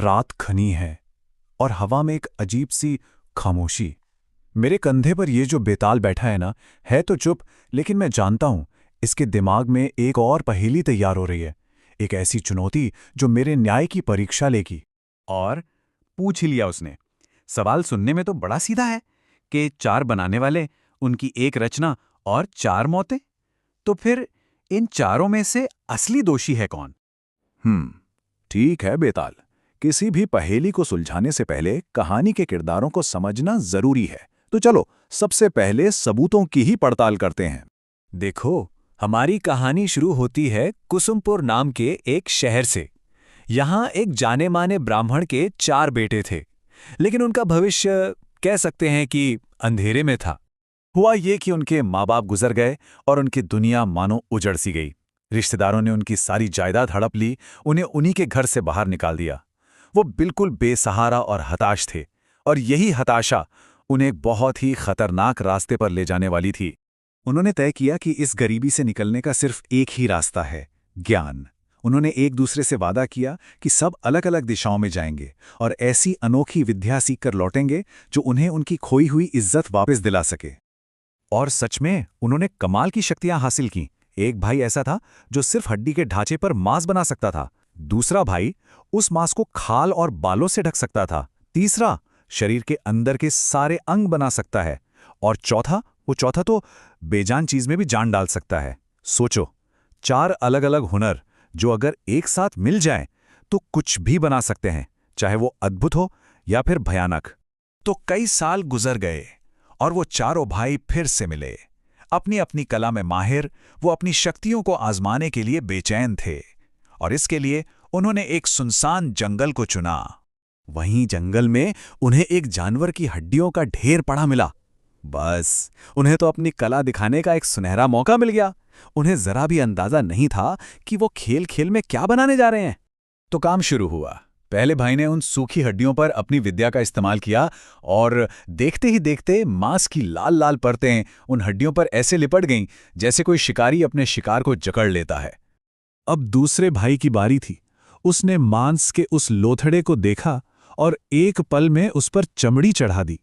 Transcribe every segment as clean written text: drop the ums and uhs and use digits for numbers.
रात घनी है और हवा में एक अजीब सी खामोशी। मेरे कंधे पर ये जो बेताल बैठा है ना, है तो चुप, लेकिन मैं जानता हूं इसके दिमाग में एक और पहेली तैयार हो रही है। एक ऐसी चुनौती जो मेरे न्याय की परीक्षा लेगी। और पूछ ही लिया उसने। सवाल सुनने में तो बड़ा सीधा है कि चार बनाने वाले, उनकी एक रचना और चार मौतें। तो फिर इन चारों में से असली दोषी है कौन? ठीक है बेताल, किसी भी पहेली को सुलझाने से पहले कहानी के किरदारों को समझना जरूरी है। तो चलो सबसे पहले सबूतों की ही पड़ताल करते हैं। देखो, हमारी कहानी शुरू होती है कुसुमपुर नाम के एक शहर से। यहाँ एक जाने माने ब्राह्मण के चार बेटे थे, लेकिन उनका भविष्य कह सकते हैं कि अंधेरे में था। हुआ ये कि उनके माँ बाप गुजर गए और उनकी दुनिया मानो उजड़ सी गई। रिश्तेदारों ने उनकी सारी जायदाद हड़प ली, उन्हें उन्हीं के घर से बाहर निकाल दिया। वो बिल्कुल बेसहारा और हताश थे, और यही हताशा उन्हें एक बहुत ही खतरनाक रास्ते पर ले जाने वाली थी। उन्होंने तय किया कि इस गरीबी से निकलने का सिर्फ एक ही रास्ता है, ज्ञान। उन्होंने एक दूसरे से वादा किया कि सब अलग अलग दिशाओं में जाएंगे और ऐसी अनोखी विद्या सीखकर लौटेंगे जो उन्हें उनकी खोई हुई इज्जत वापस दिला सके। और सच में उन्होंने कमाल की शक्तियां हासिल की। एक भाई ऐसा था जो सिर्फ हड्डी के ढांचे पर मांस बना सकता था। दूसरा भाई उस मांस को खाल और बालों से ढक सकता था। तीसरा शरीर के अंदर के सारे अंग बना सकता है। और चौथा तो बेजान चीज में भी जान डाल सकता है। सोचो, चार अलग अलग हुनर जो अगर एक साथ मिल जाएं तो कुछ भी बना सकते हैं, चाहे वो अद्भुत हो या फिर भयानक। तो कई साल गुजर गए और वो चारों भाई फिर से मिले। अपनी अपनी कला में माहिर, वो अपनी शक्तियों को आजमाने के लिए बेचैन थे, और इसके लिए उन्होंने एक सुनसान जंगल को चुना। वहीं जंगल में उन्हें एक जानवर की हड्डियों का ढेर पड़ा मिला। बस, उन्हें तो अपनी कला दिखाने का एक सुनहरा मौका मिल गया। उन्हें जरा भी अंदाजा नहीं था कि वो खेल खेल में क्या बनाने जा रहे हैं। तो काम शुरू हुआ। पहले भाई ने उन सूखी हड्डियों पर अपनी विद्या का इस्तेमाल किया, और देखते ही देखते मांस की लाल लाल परतें उन हड्डियों पर ऐसे लिपट गईं जैसे कोई शिकारी अपने शिकार को जकड़ लेता है। अब दूसरे भाई की बारी थी। उसने मांस के उस लोथड़े को देखा और एक पल में उस पर चमड़ी चढ़ा दी,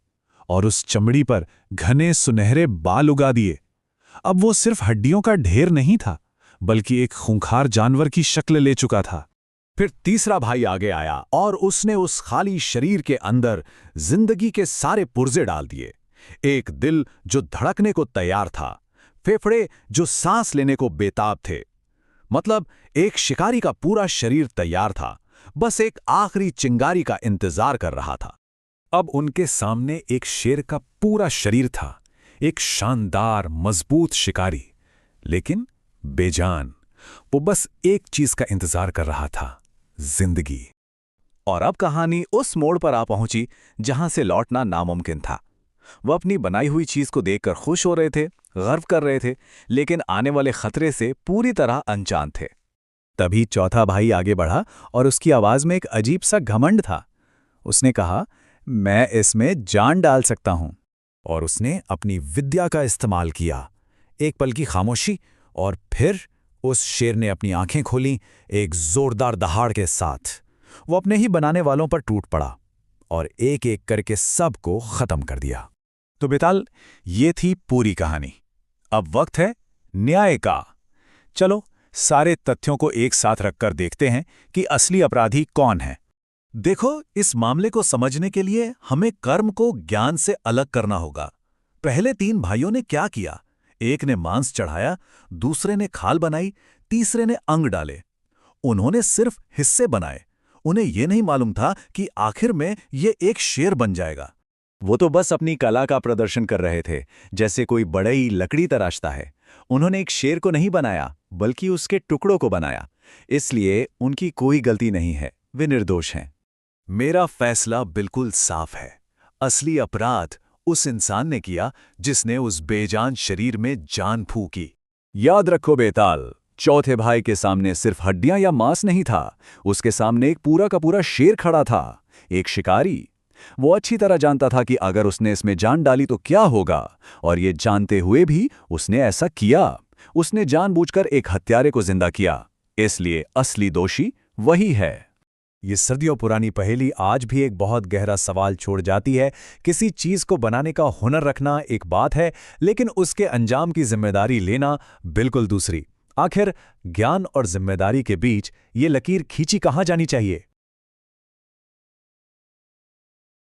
और उस चमड़ी पर घने सुनहरे बाल उगा दिए। अब वो सिर्फ हड्डियों का ढेर नहीं था, बल्कि एक खूंखार जानवर की शक्ल ले चुका था। फिर तीसरा भाई आगे आया और उसने उस खाली शरीर के अंदर जिंदगी के सारे पुर्जे डाल दिए। एक दिल जो धड़कने को तैयार था, फेफड़े जो सांस लेने को बेताब थे। मतलब एक शिकारी का पूरा शरीर तैयार था, बस एक आखिरी चिंगारी का इंतजार कर रहा था। अब उनके सामने एक शेर का पूरा शरीर था, एक शानदार मजबूत शिकारी, लेकिन बेजान। वो बस एक चीज का इंतजार कर रहा था, जिंदगी। और अब कहानी उस मोड़ पर आ पहुंची जहां से लौटना नामुमकिन था। वह अपनी बनाई हुई चीज को देखकर खुश हो रहे थे, गर्व कर रहे थे, लेकिन आने वाले खतरे से पूरी तरह अनजान थे। तभी चौथा भाई आगे बढ़ा और उसकी आवाज में एक अजीब सा घमंड था। उसने कहा, मैं इसमें जान डाल सकता हूं। और उसने अपनी विद्या का इस्तेमाल किया। एक पल की खामोशी, और फिर उस शेर ने अपनी आंखें खोलीं एक जोरदार दहाड़ के साथ। वो अपने ही बनाने वालों पर टूट पड़ा और एक एक करके सबको खत्म कर दिया। तो बेताल, ये थी पूरी कहानी। अब वक्त है न्याय का। चलो सारे तथ्यों को एक साथ रखकर देखते हैं कि असली अपराधी कौन है। देखो, इस मामले को समझने के लिए हमें कर्म को ज्ञान से अलग करना होगा। पहले तीन भाइयों ने क्या किया? एक ने मांस चढ़ाया, दूसरे ने खाल बनाई, तीसरे ने अंग डाले। उन्होंने सिर्फ हिस्से बनाए। उन्हें यह नहीं मालूम था कि आखिर में ये एक शेर बन जाएगा। वो तो बस अपनी कला का प्रदर्शन कर रहे थे, जैसे कोई बढ़ई लकड़ी तराशता है। उन्होंने एक शेर को नहीं बनाया, बल्कि उसके टुकड़ों को बनाया। इसलिए उनकी कोई गलती नहीं है, वे निर्दोष हैं। मेरा फैसला बिल्कुल साफ है। असली अपराध उस इंसान ने किया जिसने उस बेजान शरीर में जान फूंकी। याद रखो बेताल, चौथे भाई के सामने सिर्फ हड्डियां या मांस नहीं था, उसके सामने एक पूरा का पूरा शेर खड़ा था, एक शिकारी। वो अच्छी तरह जानता था कि अगर उसने इसमें जान डाली तो क्या होगा, और ये जानते हुए भी उसने ऐसा किया। उसने जानबूझकर एक हत्यारे को जिंदा किया। इसलिए असली दोषी वही है। ये सदियों पुरानी पहेली आज भी एक बहुत गहरा सवाल छोड़ जाती है। किसी चीज को बनाने का हुनर रखना एक बात है, लेकिन उसके अंजाम की जिम्मेदारी लेना बिल्कुल दूसरी। आखिर ज्ञान और जिम्मेदारी के बीच ये लकीर खींची कहाँ जानी चाहिए?